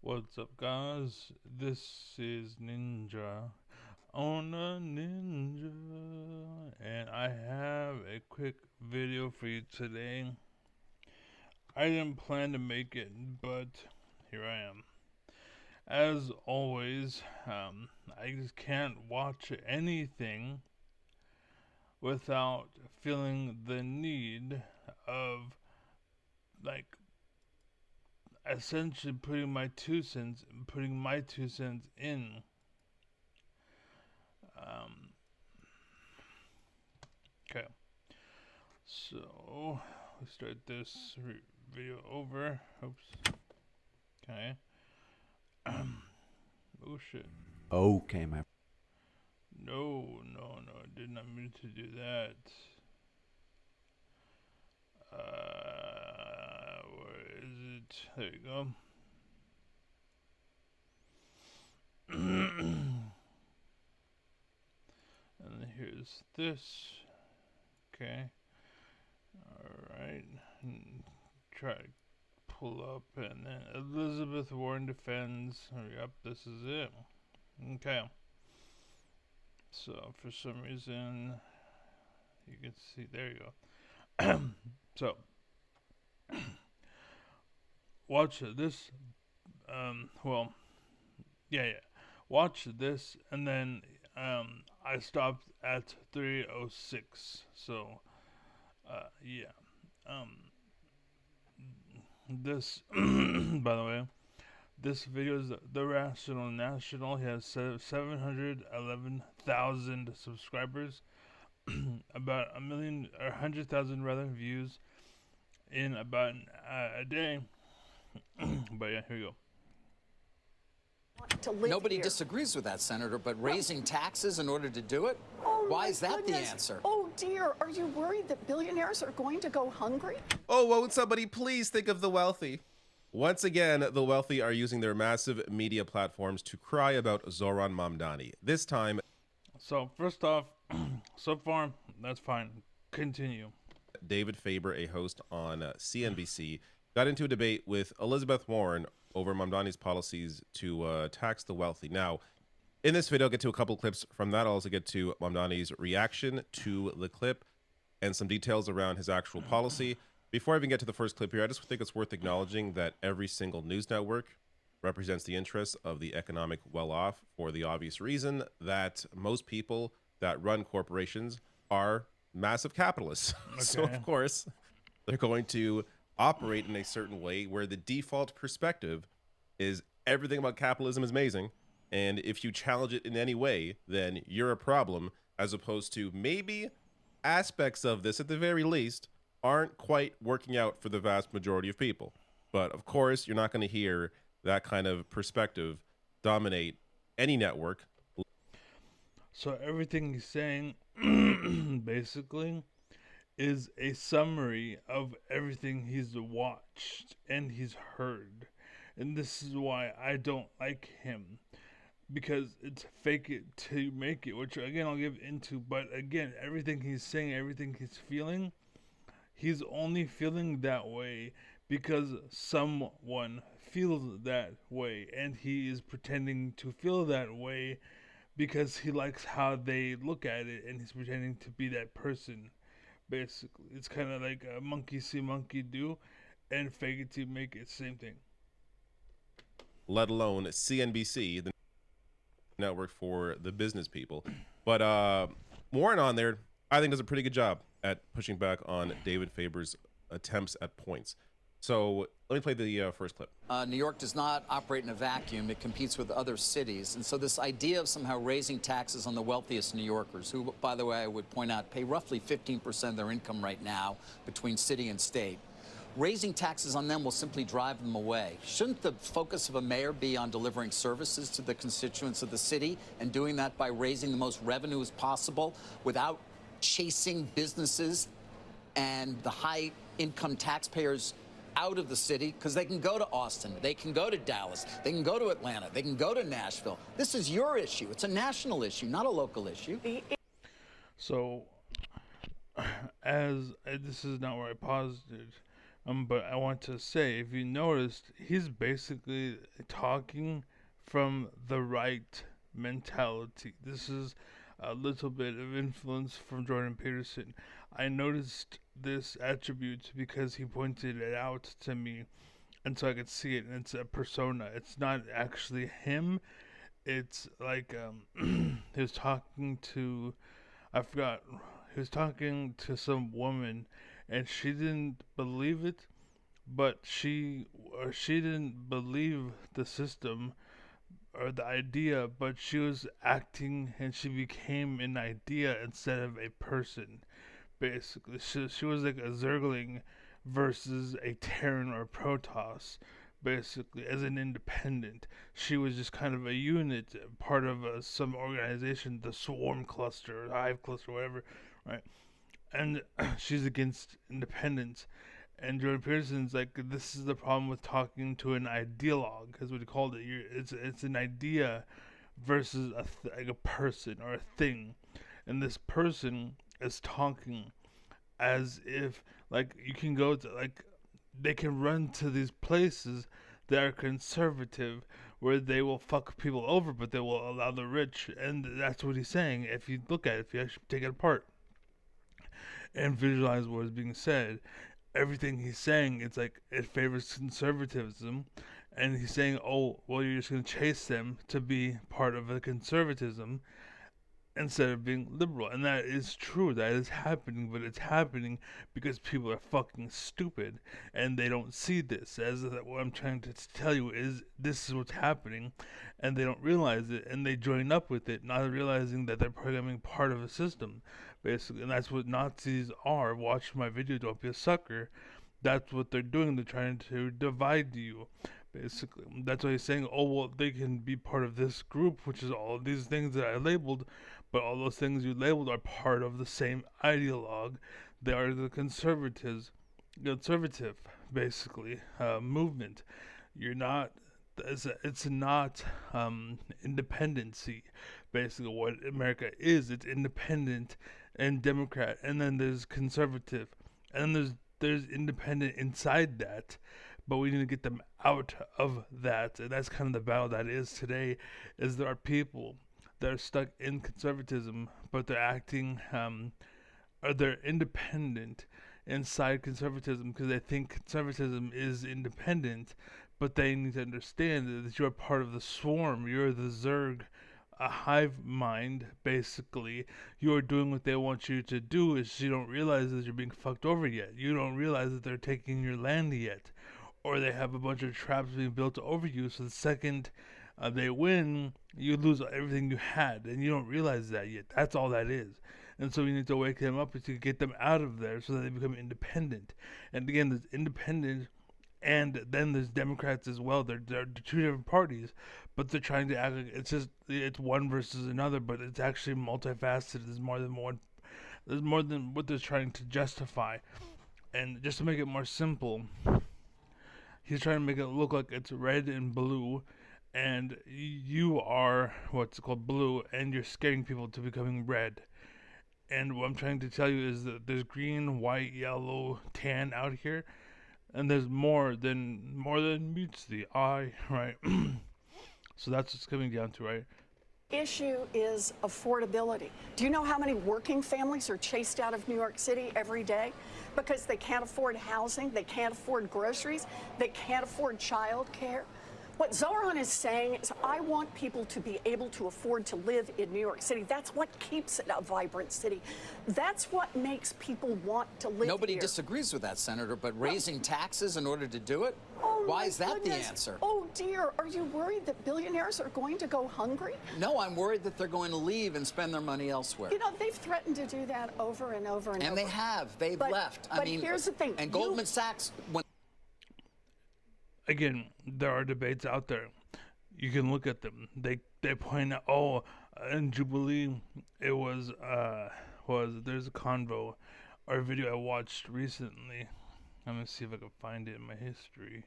What's up, guys? This is Ninja on a Ninja, and I have a quick video for you today. I didn't plan to make it, but here I am. As always, I just can't watch anything without feeling the need of, like, essentially putting my 2 cents in. Okay, so we start this video over. Oops. Okay. Oh shit. Okay, my. No, I did not mean to do that. Where is it? There you go. And then here's this. Okay. Alright. Try to pull up, and then Elizabeth Warren defends. Yep, this is it. Okay. So for some reason, you can see. There you go. So watch this. Well, yeah. Watch this, and then I stopped at 306. So yeah. This, by the way, this video is the Rational National. He has 711,000 subscribers, about a million or 100,000 rather views in about a day. But yeah, here you go. Nobody disagrees with that, Senator, but raising taxes in order to do it? Why is that the answer? Oh, dear. Are you worried that billionaires are going to go hungry? Oh, won't somebody please think of the wealthy? Once again, the wealthy are using their massive media platforms to cry about Zoran Mamdani. This time, So first off, so far that's fine. Continue. David Faber, a host on CNBC, got into a debate with Elizabeth Warren over Mamdani's policies to tax the wealthy. Now, in this video, I'll get to a couple clips from that. I'll also get to Mamdani's reaction to the clip and some details around his actual policy. Before I even get to the first clip here, I just think it's worth acknowledging that every single news network represents the interests of the economic well-off, for the obvious reason that most people that run corporations are massive capitalists. Okay. So, of course, they're going to operate in a certain way where the default perspective is everything about capitalism is amazing, and if you challenge it in any way, then you're a problem, as opposed to maybe aspects of this, at the very least, aren't quite working out for the vast majority of people. But of course, you're not going to hear that kind of perspective dominate any network. So everything he's saying basically is a summary of everything he's watched and he's heard. And this is why I don't like him, because it's fake it to make it, which again I'll give into. But again, everything he's saying, everything he's feeling, he's only feeling that way because someone feels that way, and he is pretending to feel that way because he likes how they look at it, and he's pretending to be that person. Basically, it's kind of like a monkey see, monkey do, and fake it to make it, same thing. Let alone CNBC, the network for the business people. But Warren on there, I think, does a pretty good job at pushing back on David Faber's attempts at points. So let me play the first clip. New York does not operate in a vacuum. It competes with other cities. And so this idea of somehow raising taxes on the wealthiest New Yorkers, who, by the way, I would point out, pay roughly 15% of their income right now between city and state, raising taxes on them will simply drive them away. Shouldn't the focus of a mayor be on delivering services to the constituents of the city, and doing that by raising the most revenue as possible without chasing businesses and the high-income taxpayers out of the city? Because they can go to Austin, they can go to Dallas, they can go to Atlanta, they can go to Nashville. This is your issue. It's a national issue, not a local issue. So, as this is not where I paused it, But I want to say, if you noticed, he's basically talking from the right mentality. This is a little bit of influence from Jordan Peterson. I noticed this attribute because he pointed it out to me, and so I could see it. And it's a persona. It's not actually him. It's like he was talking to, I forgot. He was talking to some woman, and she didn't believe it, but she didn't believe the system or the idea, but she was acting and she became an idea instead of a person. Basically, she was like a Zergling versus a Terran or Protoss. Basically, as an independent, she was just kind of a unit, part of some organization, the Swarm Cluster, or the Hive Cluster, whatever, right? And she's against independence. And Jordan Peterson's like, this is the problem with talking to an ideologue, is what he called it. It's an idea versus like a person or a thing, and this person is talking as if like you can go to like they can run to these places that are conservative where they will fuck people over, but they will allow the rich, and that's what he's saying. If you look at it, if you actually take it apart and visualize what is being said, everything he's saying, it's like it favors conservatism, and he's saying, oh, well, you're just going to chase them to be part of the conservatism instead of being liberal. And that is true, that is happening, but it's happening because people are fucking stupid and they don't see this. As what I'm trying to tell you is this is what's happening, and they don't realize it, and they join up with it, not realizing that they're programming part of a system, basically. And that's what Nazis are. Watch my video, don't be a sucker. That's what they're doing. They're trying to divide you, basically. That's why he's saying, oh, well, they can be part of this group, which is all of these things that I labeled, but all those things you labeled are part of the same ideologue. They are the conservative, basically, movement. You're not. It's not independency. Basically, what America is, it's independent and Democrat, and then there's conservative, and then there's independent inside that. But we need to get them out of that, and that's kind of the battle that is today. Is there are people that are stuck in conservatism, but they're acting, or they're independent inside conservatism because they think conservatism is independent, but they need to understand that you're part of the swarm. You're the Zerg, a hive mind, basically. You're doing what they want you to do. Is you don't realize that you're being fucked over yet. You don't realize that they're taking your land yet, or they have a bunch of traps being built over you. So the second they win, you lose everything you had, and you don't realize that yet. That's all that is. And so you need to wake them up to get them out of there so that they become independent. And again, there's independent, and then there's Democrats as well. They're two different parties, but they're trying to act like it's one versus another, but it's actually multifaceted. There's more than one. There's more than what they're trying to justify. And just to make it more simple, he's trying to make it look like it's red and blue, and you are what's called blue, and you're scaring people to becoming red. And what I'm trying to tell you is that there's green, white, yellow, tan out here, and there's more than meets the eye, right? So that's what's coming down to, right? Issue is affordability. Do you know how many working families are chased out of New York City every day because they can't afford housing, they can't afford groceries, they can't afford child care? What Zoran is saying is, I want people to be able to afford to live in New York City. That's what keeps it a vibrant city. That's what makes people want to live Nobody here. disagrees with that, Senator, but raising taxes in order to do it? Oh, why my is that goodness. the answer? Oh, dear. Are you worried that billionaires are going to go hungry? No, I'm worried that they're going to leave and spend their money elsewhere. You know, they've threatened to do that over and over and over. And they have. They've left. But here's the thing. And Goldman Sachs... Again, there are debates out there. You can look at them. They point out, oh, in Jubilee, it was there's a convo or a video I watched recently. Let me see if I can find it in my history.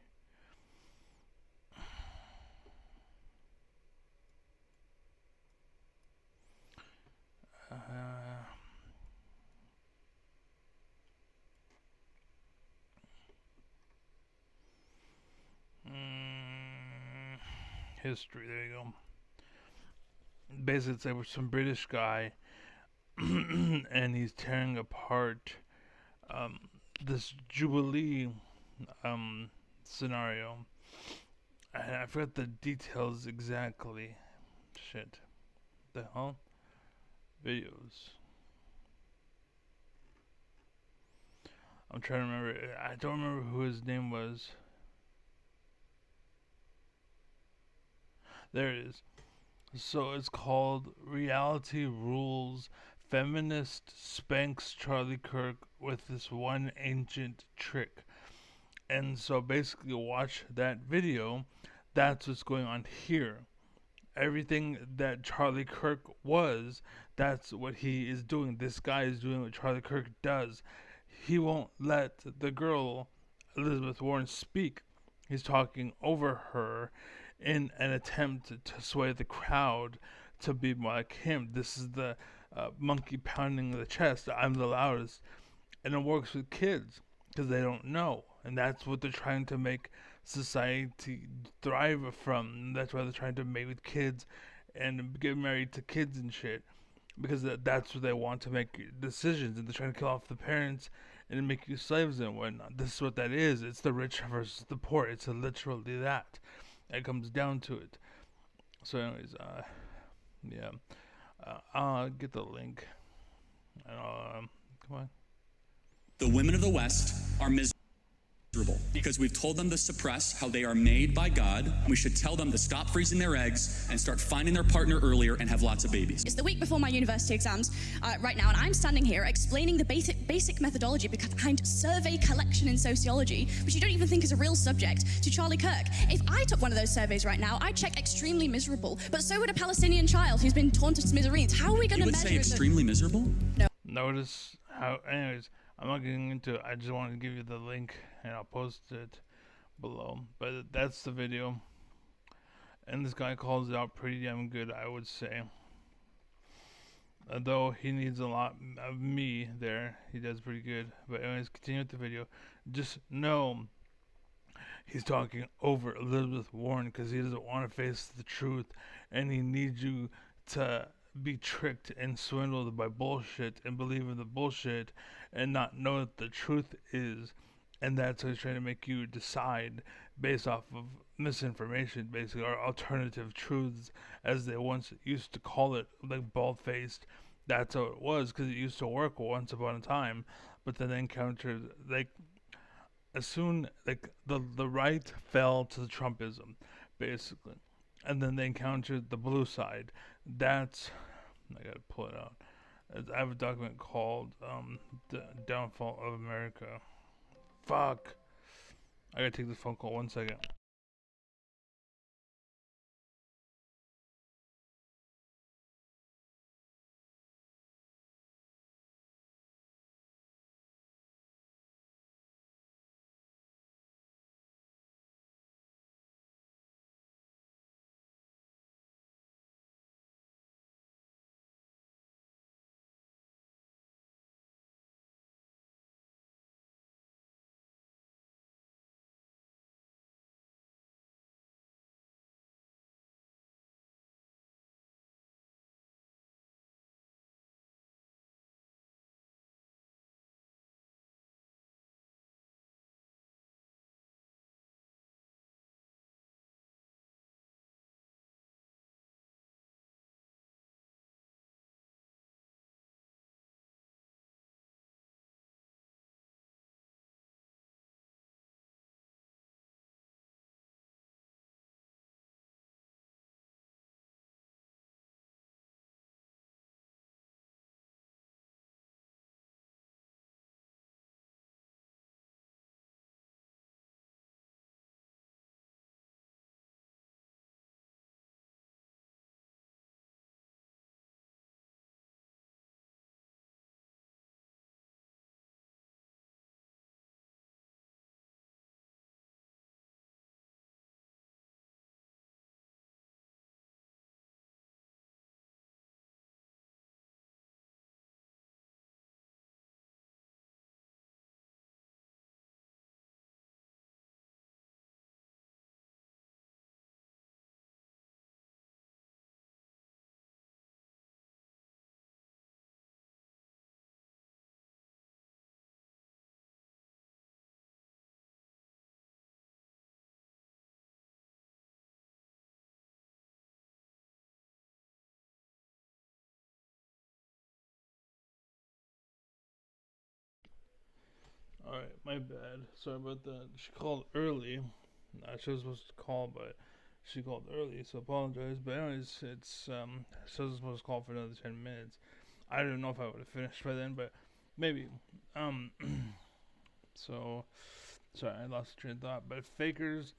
history. There you go. Basically, it's like some British guy, and he's tearing apart um, this Jubilee scenario. And I forgot the details exactly. Shit. The hell? Videos. I'm trying to remember. I don't remember who his name was. There it is. So it's called Reality Rules. Feminist spanks Charlie Kirk with this one ancient trick. And so basically, watch that video. That's what's going on here. Everything that Charlie Kirk was, that's what he is doing. This guy is doing what Charlie Kirk does. He won't let the girl, Elizabeth Warren, speak. He's talking over her in an attempt to sway the crowd to be more like him. This is the monkey pounding the chest. I'm the loudest. And it works with kids because they don't know. And that's what they're trying to make society thrive from. That's why they're trying to mate with kids and get married to kids and shit. Because that's what they want to make decisions. And they're trying to kill off the parents and make you slaves and whatnot. This is what that is. It's the rich versus the poor. It's literally that. It comes down to it. So anyways, yeah. I'll get the link. And come on. The women of the West are miserable because we've told them to suppress how they are made by God. We should tell them to stop freezing their eggs and start finding their partner earlier and have lots of babies. It's the week before my university exams right now, and I'm standing here explaining the basic methodology behind survey collection in sociology, which you don't even think is a real subject, to Charlie Kirk. If I took one of those surveys right now, I'd check extremely miserable, but so would a Palestinian child who's been torn to smithereens. How are we going to measure? You would say extremely miserable? No. Notice how, anyways, I'm not getting into it. I just wanted to give you the link and I'll post it below. But that's the video. And this guy calls it out pretty damn good, I would say. Though he needs a lot of me there, he does pretty good. But anyways, continue with the video. Just know he's talking over Elizabeth Warren because he doesn't want to face the truth. And he needs you to be tricked and swindled by bullshit and believe in the bullshit and not know what the truth is. And that's how he's trying to make you decide based off of misinformation, basically, or alternative truths, as they once used to call it, like bald-faced. That's how it was, because it used to work once upon a time. But then they encountered, like, as soon, like, the right fell to the Trumpism, basically. And then they encountered the blue side. That's, I gotta pull it out. I have a document called The Downfall of America. Fuck. I gotta take this phone call 1 second. Alright, my bad. Sorry about that. She called early. She was supposed to call, but she called early, so apologize. But anyways, she was supposed to call for another 10 minutes. I don't know if I would have finished by then, but maybe. Um, so, sorry, I lost the train of thought. But fakers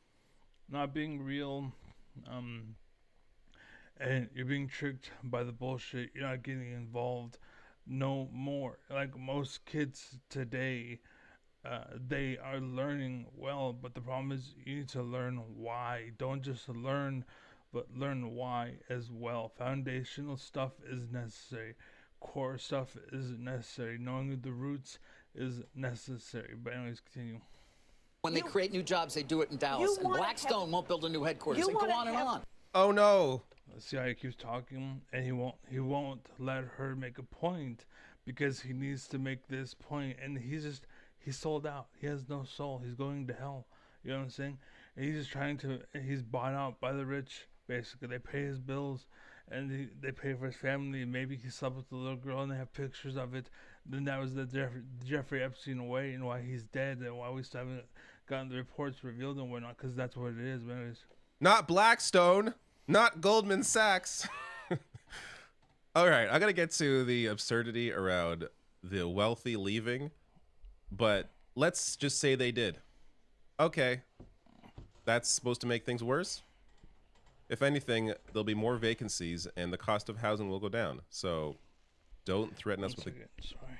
not being real, um, and you're being tricked by the bullshit. You're not getting involved no more. Like most kids today, they are learning well, but the problem is you need to learn why. Don't just learn, but learn why as well. Foundational stuff is necessary. Core stuff is necessary. Knowing the roots is necessary. But anyways, continue. When they create new jobs, they do it in Dallas. And Blackstone won't build a new headquarters. And go on and on. Oh no. See how he keeps talking, and he won't let her make a point because he needs to make this point, and he's sold out. He has no soul. He's going to hell. You know what I'm saying? And he's just he's bought out by the rich. Basically, they pay his bills, and they pay for his family. Maybe he slept with the little girl, and they have pictures of it. Then that was the Jeffrey Epstein way, and why he's dead, and why we still haven't gotten the reports revealed and whatnot. Because that's what it is, man. Not Blackstone. Not Goldman Sachs. All right, I gotta get to the absurdity around the wealthy leaving, but let's just say they did. Okay, that's supposed to make things worse? If anything, there'll be more vacancies and the cost of housing will go down. So don't threaten us with a... Sorry.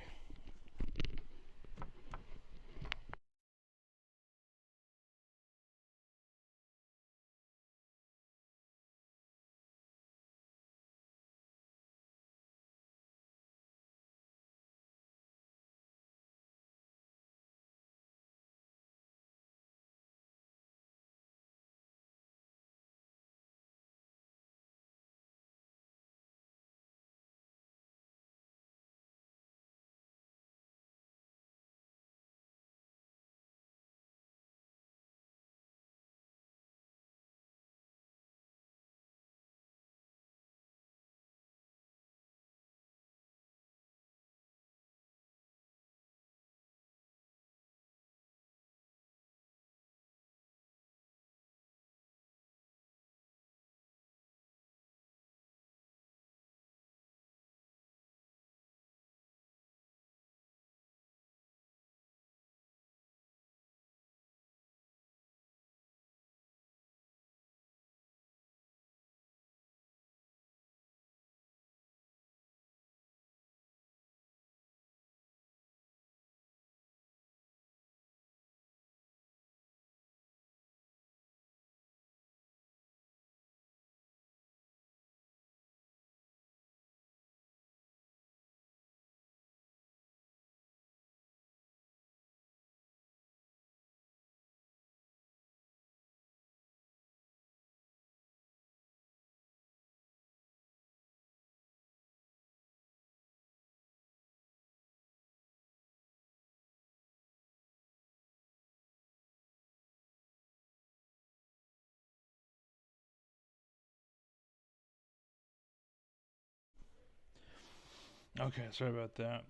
Okay, sorry about that.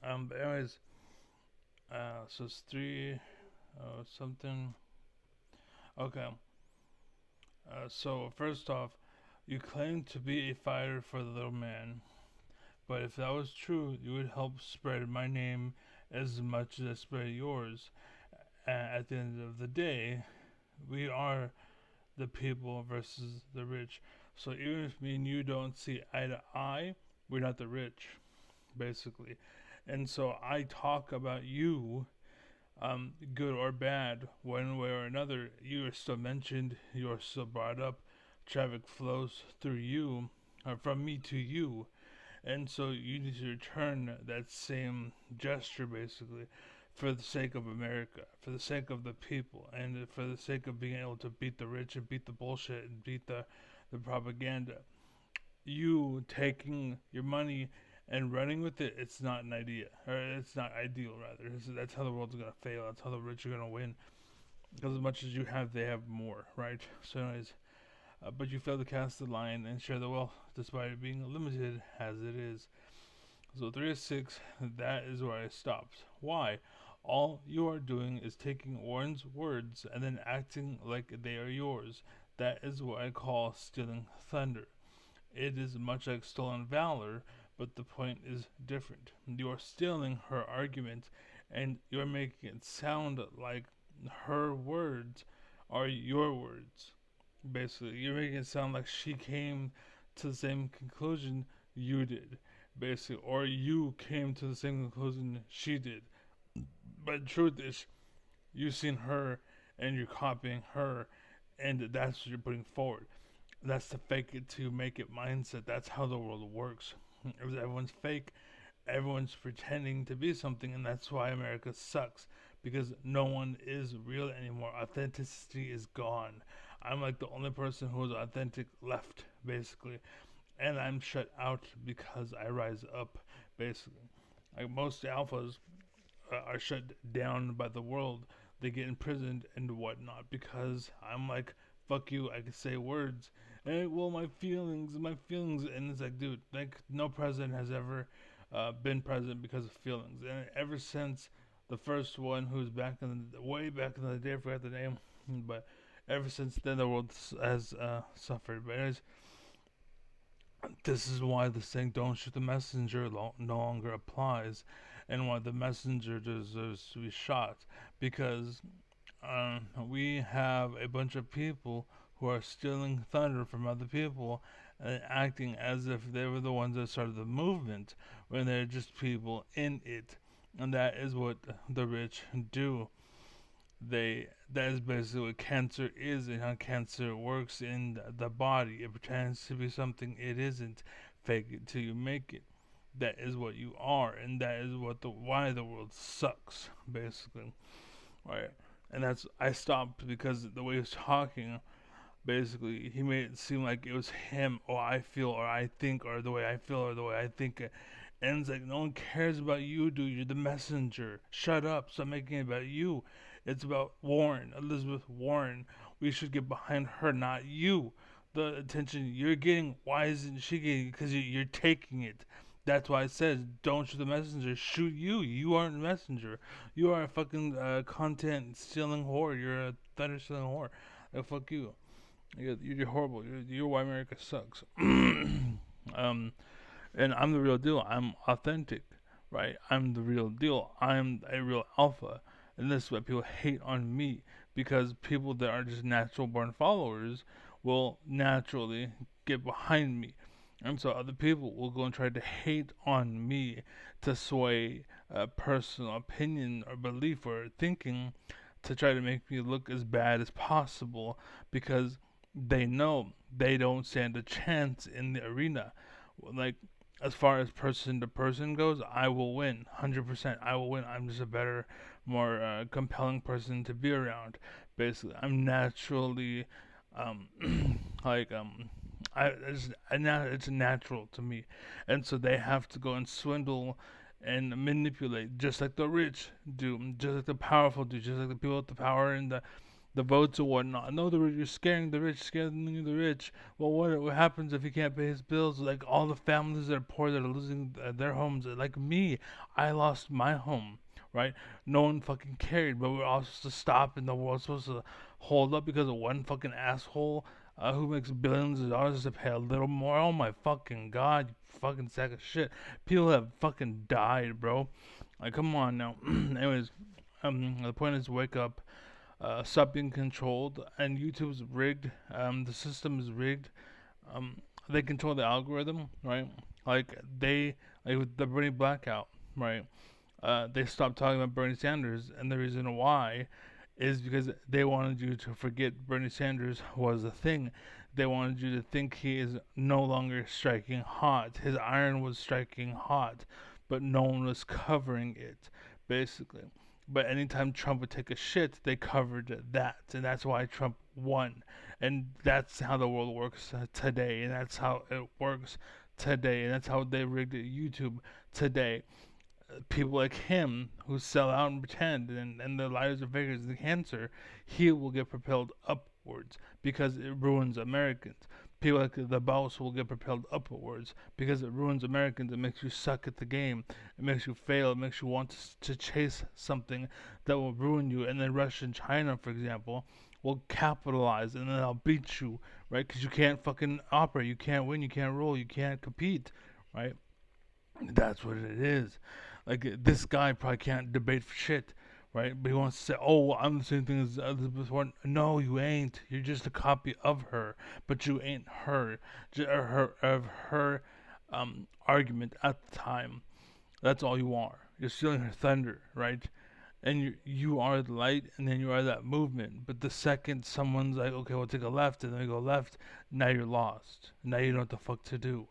But anyways, so it's three, something. Okay. So first off, you claim to be a fighter for the little man, but if that was true, you would help spread my name as much as I spread yours. At the end of the day, we are the people versus the rich. So even if me and you don't see eye to eye, we're not the rich, basically. And so I talk about you, good or bad, one way or another. You are still mentioned, you are still brought up. Traffic flows through you, or from me to you. And so you need to return that same gesture, basically, for the sake of America, for the sake of the people, and for the sake of being able to beat the rich and beat the bullshit and beat the propaganda. You taking your money and running with it, it's not an idea, or it's not ideal, rather. That's how the world's going to fail. That's how the rich are going to win. Because as much as you have, they have more, right? So anyways, but you fail to cast the line and share the wealth, despite it being limited as it is. So 3 of 6, that is where I stopped. Why? All you are doing is taking Warren's words and then acting like they are yours. That is what I call stealing thunder. It is much like stolen valor, but the point is different. You are stealing her argument and you're making it sound like her words are your words. Basically, you're making it sound like she came to the same conclusion you did. Basically, or you came to the same conclusion she did. But the truth is, you've seen her and you're copying her, and that's what you're putting forward. That's the fake it to make it mindset. That's how the world works. Everyone's fake, everyone's pretending to be something, and that's why America sucks, because no one is real anymore. Authenticity is gone. I'm like the only person who is authentic left, basically, and I'm shut out because I rise up, basically. Like most alphas are shut down by the world. They get imprisoned and whatnot because I'm like, fuck you, I can say words. And well, my feelings, and it's like, dude, like no president has ever been president because of feelings. And ever since the first one, who's way back in the day, I forgot the name, but ever since then the world has suffered. But anyways, this is why the saying "don't shoot the messenger" no longer applies, and why the messenger deserves to be shot, because we have a bunch of people who are stealing thunder from other people and acting as if they were the ones that started the movement when they're just people in it. And that is what the rich do. That is basically what cancer is and how cancer works in the body. It pretends to be something it isn't. Fake it till you make it. That is what you are, and that is why the world sucks, basically. Right? And that's I stopped because the way he was talking, basically, he made it seem like it was him, or I feel, or I think, or the way I feel, or the way I think. And it's like, no one cares about you, dude. You're the messenger. Shut up. Stop making it about you. It's about Warren, Elizabeth Warren. We should get behind her, not you. The attention you're getting, why isn't she getting it? Because you're taking it. That's why it says, don't shoot the messenger. Shoot you. You aren't the messenger. You are a fucking content stealing whore. You're a thunder stealing whore. Like, fuck you. You're horrible. You're why America sucks. And I'm the real deal. I'm authentic, right? I'm the real deal. I'm a real alpha. And this is why people hate on me, because people that are just natural born followers will naturally get behind me. And so other people will go and try to hate on me to sway personal opinion or belief or thinking to try to make me look as bad as possible, because they know they don't stand a chance in the arena. Like, as far as person to person goes, I will win 100%. I will win. I'm just a better, more compelling person to be around. Basically, I'm naturally it's natural to me, and so they have to go and swindle and manipulate, just like the rich do, just like the powerful do, just like the people with the power and the votes or whatnot. No, you're scaring the rich, scaring the rich. Well, what happens if he can't pay his bills? Like all the families that are poor that are losing their homes. Like me, I lost my home, right? No one fucking cared, but we're all supposed to stop and the world's supposed to hold up because of one fucking asshole who makes billions of dollars to pay a little more. Oh my fucking god, you fucking sack of shit. People have fucking died, bro. Like, come on now. Anyways, the point is, wake up. Stop being controlled, and YouTube's rigged. The system is rigged. They control the algorithm, right? Like with the Bernie blackout, right? They stopped talking about Bernie Sanders, and the reason why is because they wanted you to forget Bernie Sanders was a thing. They wanted you to think he is no longer striking hot. His iron was striking hot, but no one was covering it, basically. But anytime Trump would take a shit, they covered that. And that's why Trump won. And that's how the world works today. And that's how it works today. And that's how they rigged YouTube today. People like him who sell out and pretend and their lives are bigger than cancer, he will get propelled upwards because it ruins Americans. people like the boss will get propelled upwards because it ruins Americans. It makes you suck at the game. It makes you fail. It makes you want to chase something that will ruin you. And then Russia and China, for example, will capitalize and then they'll beat you, right? Because you can't fucking operate. You can't win. You can't roll. You can't compete, right? That's what it is. Like, this guy probably can't debate for shit, right? But he wants to say, "Oh, I'm the same thing as Elizabeth Warren." No, you ain't. You're just a copy of her, but you ain't her. Her argument at the time. That's all you are. You're stealing her thunder, right? And you are the light, and then you are that movement. But the second someone's like, "Okay, we'll take a left," and then we go left, now you're lost. Now you know what the fuck to do.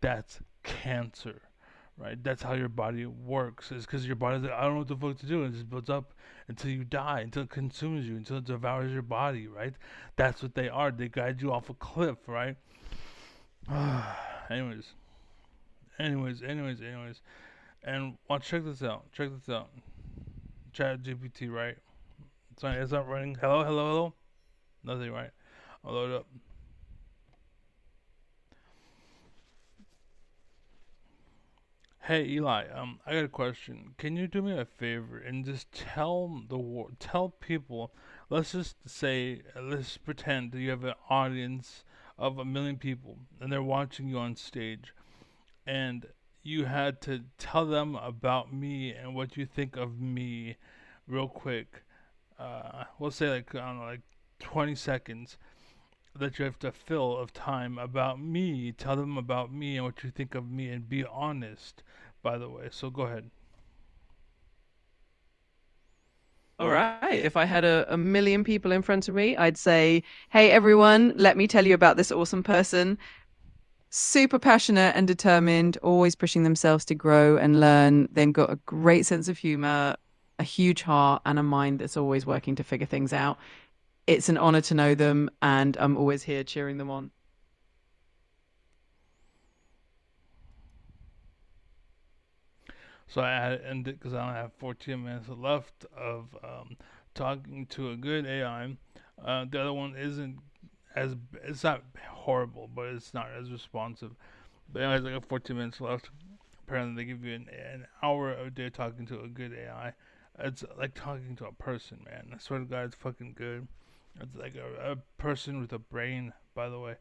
That's cancer. Right, that's how your body works. It's because your body's like, "I don't know what the fuck to do," and it just builds up until you die, until it consumes you, until it devours your body. Right, that's what they are. They guide you off a cliff. Right. anyways, and well, check this out. Chat GPT, right? It's not running. Hello. Nothing, right? I'll load it up. Hey Eli, I got a question. Can you do me a favor and just tell people? Let's just say, let's pretend that you have an audience of 1 million people, and they're watching you on stage, and you had to tell them about me and what you think of me, real quick. We'll say like, I don't know, like 20 seconds that you have to fill of time about me. Tell them about me and what you think of me, and be honest, by the way. So go ahead. All right. If I had a million people in front of me, I'd say, "Hey, everyone, let me tell you about this awesome person. Super passionate and determined, always pushing themselves to grow and learn. They've got a great sense of humor, a huge heart, and a mind that's always working to figure things out. It's an honor to know them, and I'm always here cheering them on." So I had to end it because I only have 14 minutes left of talking to a good AI. The other one isn't it's not horrible, but it's not as responsive. But anyways, I got 14 minutes left. Apparently, they give you an hour a day talking to a good AI. It's like talking to a person, man. I swear to God, it's fucking good. It's like a person with a brain, by the way.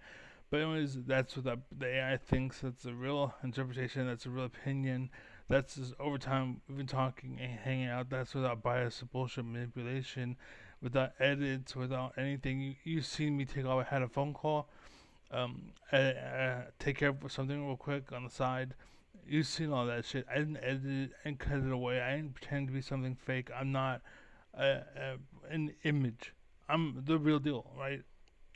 But anyways, that's what the AI thinks. That's a real interpretation. That's a real opinion. That's just over time we've been talking and hanging out. That's without bias, bullshit, manipulation, without edits, without anything. You've seen me take off. I had a phone call. Take care of something real quick on the side. You've seen all that shit. I didn't edit it and cut it away. I didn't pretend to be something fake. I'm not an image. I'm the real deal, right?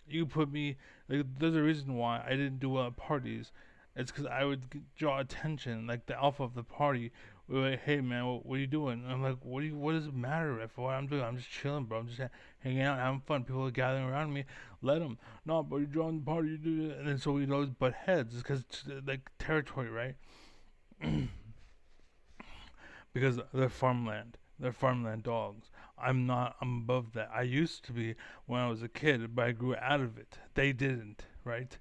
You put me, like, there's a reason why I didn't do well at parties. It's because I would draw attention, like the alpha of the party. We're like, "Hey man, what are you doing?" And I'm like, what does it matter if what I'm doing? I'm just chilling, bro. I'm just hanging out, having fun. People are gathering around me. Let them. No, but you're drawing the party. You do it. And then so we always butt heads. It's because like territory, right? Because they're farmland. They're farmland dogs. I'm not. I'm above that. I used to be when I was a kid, but I grew out of it. They didn't, right?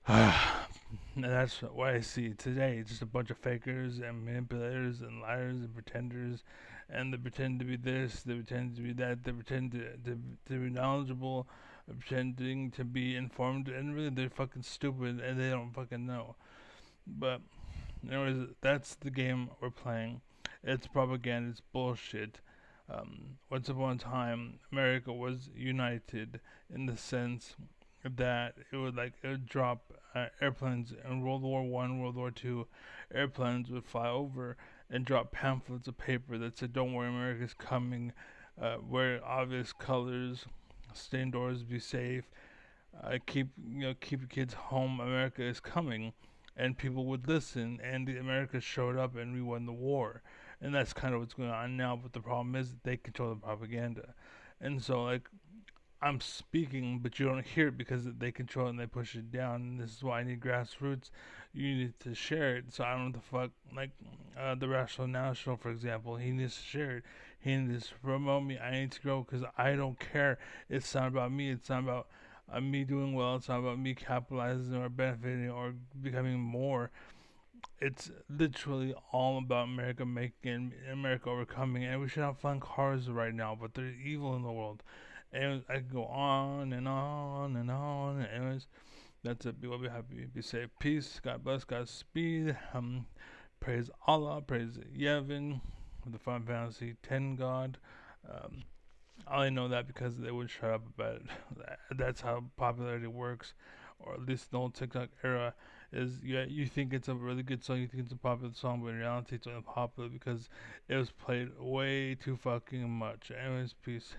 And that's what I see today. Just a bunch of fakers and manipulators and liars and pretenders. And they pretend to be this, they pretend to be that, they pretend to be knowledgeable, pretending to be informed, and really they're fucking stupid and they don't fucking know. But, anyways, that's the game we're playing. It's propaganda, it's bullshit. Once upon a time, America was united in the sense that it would drop airplanes in World War One, World War Two. Airplanes would fly over and drop pamphlets of paper that said, "Don't worry, America's coming. Wear obvious colors. Stay indoors. Be safe. Keep your kids home. America is coming." And people would listen, and America showed up, and we won the war. And that's kind of what's going on now. But the problem is that they control the propaganda, and so like, I'm speaking, but you don't hear it because they control it and they push it down. And this is why I need grassroots. You need to share it. So I don't know what the fuck, like the Rational National, for example, he needs to share it. He needs to promote me. I need to grow because I don't care. It's not about me. It's not about me doing well. It's not about me capitalizing or benefiting or becoming more. It's literally all about America making America overcoming, and we should have fun cars right now, but there's evil in the world. And I could go on and on and on. Anyways, that's it. Be well, be happy, be safe. Peace. God bless. Godspeed. Praise Allah. Praise Yevon, the Final Fantasy X God. Um, I only know that because they would shut up about it. That's how popularity works, or at least the old TikTok era. Is you think it's a really good song, you think it's a popular song, but in reality it's only popular because it was played way too fucking much. Anyways, peace.